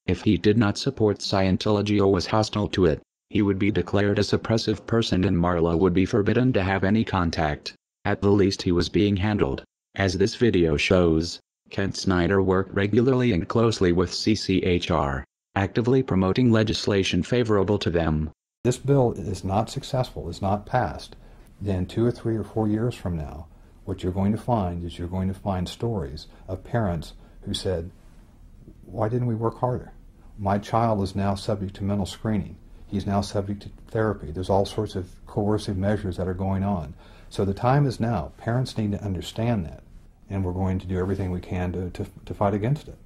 If he did not support Scientology or was hostile to it, he would be declared a suppressive person and Marla would be forbidden to have any contact. At the least he was being handled. As this video shows, Kent Snyder worked regularly and closely with CCHR, actively promoting legislation favorable to them. This bill is not successful, is not passed, then 2 or 3 or 4 years from now, what you're going to find is you're going to find stories of parents who said, why didn't we work harder? My child is now subject to mental screening. He's now subject to therapy. There's all sorts of coercive measures that are going on. So the time is now. Parents need to understand that, and we're going to do everything we can to fight against it.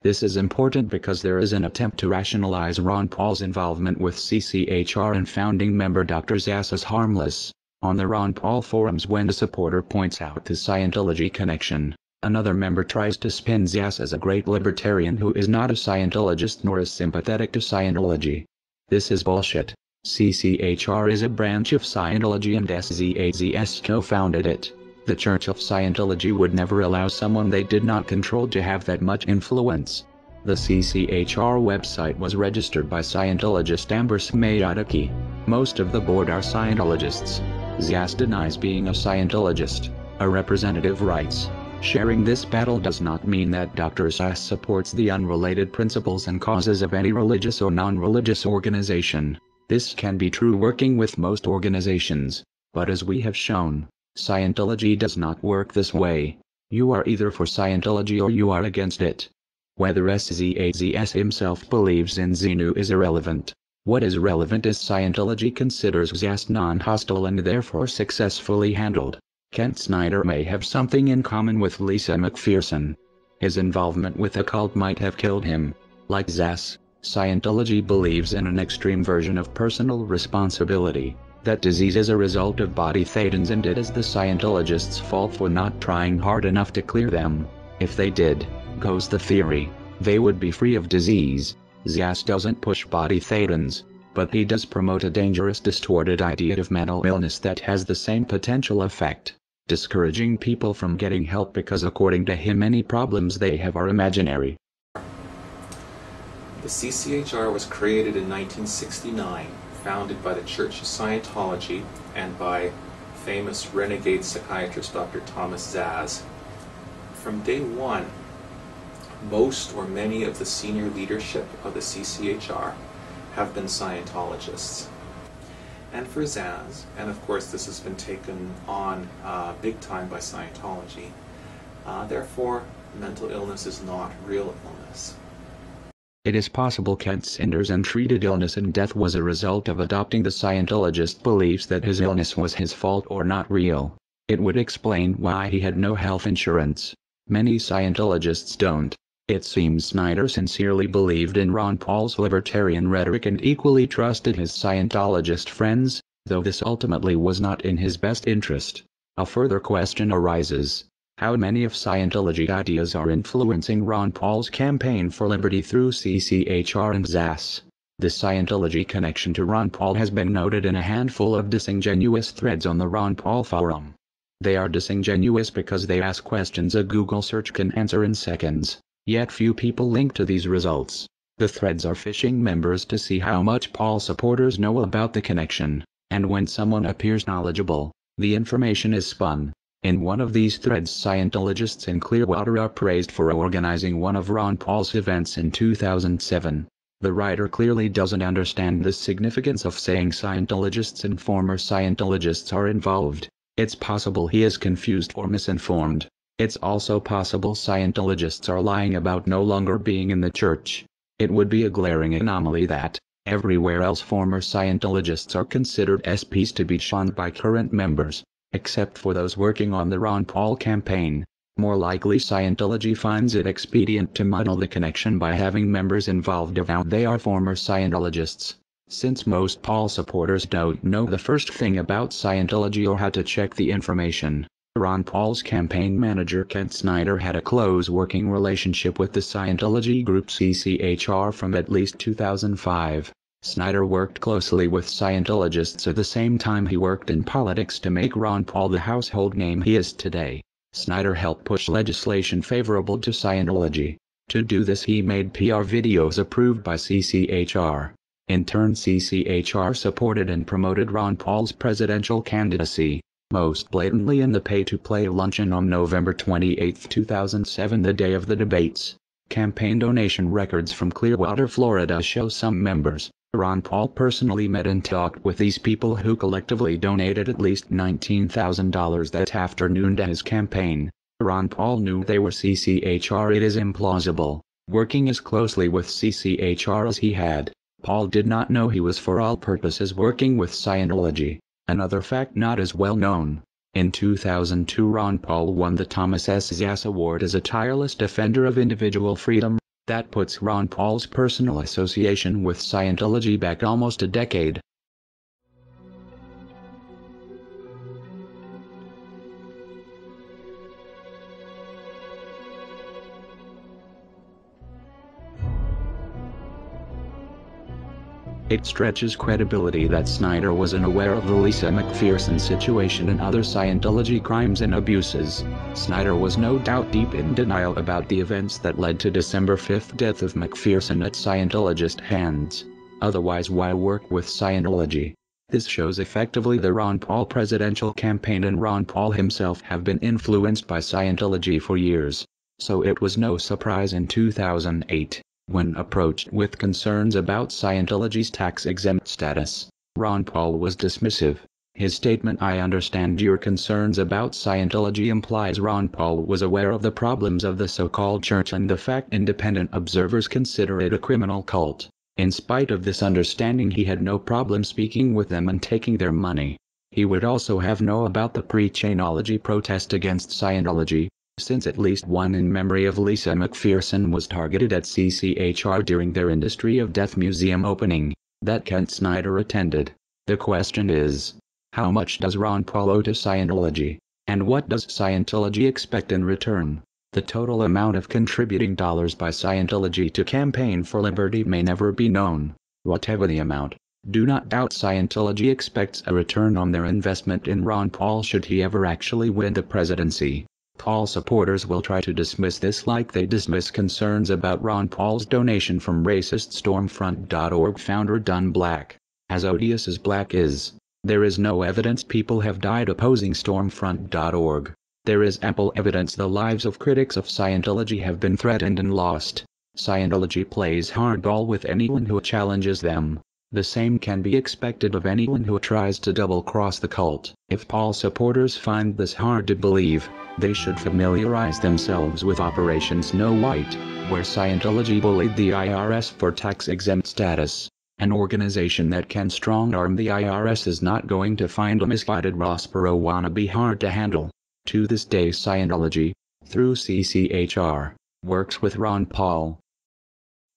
This is important because there is an attempt to rationalize Ron Paul's involvement with CCHR and founding member Dr. Zass as harmless. On the Ron Paul forums, when a supporter points out the Scientology connection, another member tries to spin Zass as a great libertarian who is not a Scientologist nor is sympathetic to Scientology. This is bullshit. CCHR is a branch of Scientology and SZAZS co-founded it. The Church of Scientology would never allow someone they did not control to have that much influence. The CCHR website was registered by Scientologist Amber Smayataki. Most of the board are Scientologists. Zass denies being a Scientologist. A representative writes, sharing this battle does not mean that Dr. Zass supports the unrelated principles and causes of any religious or non-religious organization. This can be true working with most organizations, but as we have shown, Scientology does not work this way. You are either for Scientology or you are against it. Whether SZAZS himself believes in Xenu is irrelevant. What is relevant is Scientology considers Zass non-hostile and therefore successfully handled. Kent Snyder may have something in common with Lisa McPherson. His involvement with a cult might have killed him. Like Zass, Scientology believes in an extreme version of personal responsibility. That disease is a result of body thetans and it is the Scientologists' fault for not trying hard enough to clear them. If they did, goes the theory, they would be free of disease. Zass doesn't push body thetans, but he does promote a dangerous distorted idea of mental illness that has the same potential effect, discouraging people from getting help because according to him any problems they have are imaginary. The CCHR was created in 1969, founded by the Church of Scientology and by famous renegade psychiatrist Dr. Thomas Zass. From day one, most or many of the senior leadership of the CCHR have been Scientologists. And for Zass, and of course this has been taken on big time by Scientology, therefore mental illness is not real illness. It is possible Kent Snyder's untreated illness and death was a result of adopting the Scientologist beliefs that his illness was his fault or not real. It would explain why he had no health insurance. Many Scientologists don't. It seems Snyder sincerely believed in Ron Paul's libertarian rhetoric and equally trusted his Scientologist friends, though this ultimately was not in his best interest. A further question arises. How many of Scientology ideas are influencing Ron Paul's campaign for liberty through CCHR and Zass? The Scientology connection to Ron Paul has been noted in a handful of disingenuous threads on the Ron Paul forum. They are disingenuous because they ask questions a Google search can answer in seconds, yet few people link to these results. The threads are phishing members to see how much Paul supporters know about the connection, and when someone appears knowledgeable, the information is spun. In one of these threads, Scientologists in Clearwater are praised for organizing one of Ron Paul's events in 2007. The writer clearly doesn't understand the significance of saying Scientologists and former Scientologists are involved. It's possible he is confused or misinformed. It's also possible Scientologists are lying about no longer being in the church. It would be a glaring anomaly that, everywhere else former Scientologists are considered SPs to be shunned by current members, except for those working on the Ron Paul campaign. More likely Scientology finds it expedient to muddle the connection by having members involved avowed they are former Scientologists. Since most Paul supporters don't know the first thing about Scientology or how to check the information, Ron Paul's campaign manager Kent Snyder had a close working relationship with the Scientology group CCHR from at least 2005. Snyder worked closely with Scientologists at the same time he worked in politics to make Ron Paul the household name he is today. Snyder helped push legislation favorable to Scientology. To do this he made PR videos approved by CCHR. In turn CCHR supported and promoted Ron Paul's presidential candidacy, most blatantly in the pay-to-play luncheon on November 28, 2007, the day of the debates. Campaign donation records from Clearwater, Florida show some members, Ron Paul personally met and talked with these people who collectively donated at least $19,000 that afternoon to his campaign. Ron Paul knew they were CCHR. It is implausible, working as closely with CCHR as he had, Paul did not know he was for all purposes working with Scientology. Another fact not as well known. In 2002 Ron Paul won the Thomas S. Zass Award as a tireless defender of individual freedom. That puts Ron Paul's personal association with Scientology back almost a decade. It stretches credibility that Snyder was unaware of the Lisa McPherson situation and other Scientology crimes and abuses. Snyder was no doubt deep in denial about the events that led to December 5 death of McPherson at Scientologist hands. Otherwise, why work with Scientology? This shows effectively the Ron Paul presidential campaign and Ron Paul himself have been influenced by Scientology for years. So it was no surprise in 2008. When approached with concerns about Scientology's tax-exempt status, Ron Paul was dismissive. His statement, "I understand your concerns about Scientology," implies Ron Paul was aware of the problems of the so-called church and the fact independent observers consider it a criminal cult. In spite of this understanding, he had no problem speaking with them and taking their money. He would also have known about the pre-Chainology protest against Scientology, since at least one in memory of Lisa McPherson was targeted at CCHR during their Industry of Death Museum opening, that Kent Snyder attended. The question is, how much does Ron Paul owe to Scientology? And what does Scientology expect in return? The total amount of contributing dollars by Scientology to Campaign for Liberty may never be known. Whatever the amount, do not doubt Scientology expects a return on their investment in Ron Paul should he ever actually win the presidency. Paul supporters will try to dismiss this like they dismiss concerns about Ron Paul's donation from racist Stormfront.org founder Don Black. As odious as Black is, there is no evidence people have died opposing Stormfront.org. There is ample evidence the lives of critics of Scientology have been threatened and lost. Scientology plays hardball with anyone who challenges them. The same can be expected of anyone who tries to double-cross the cult. If Paul supporters find this hard to believe, they should familiarize themselves with Operation Snow White, where Scientology bullied the IRS for tax-exempt status. An organization that can strong-arm the IRS is not going to find a misguided Ross Perot wannabe hard to handle. To this day Scientology, through CCHR, works with Ron Paul.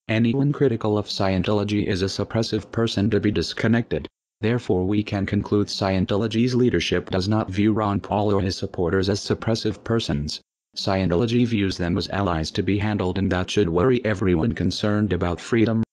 Anyone critical of Scientology is a suppressive person to be disconnected. Therefore we can conclude Scientology's leadership does not view Ron Paul or his supporters as suppressive persons. Scientology views them as allies to be handled, and that should worry everyone concerned about freedom.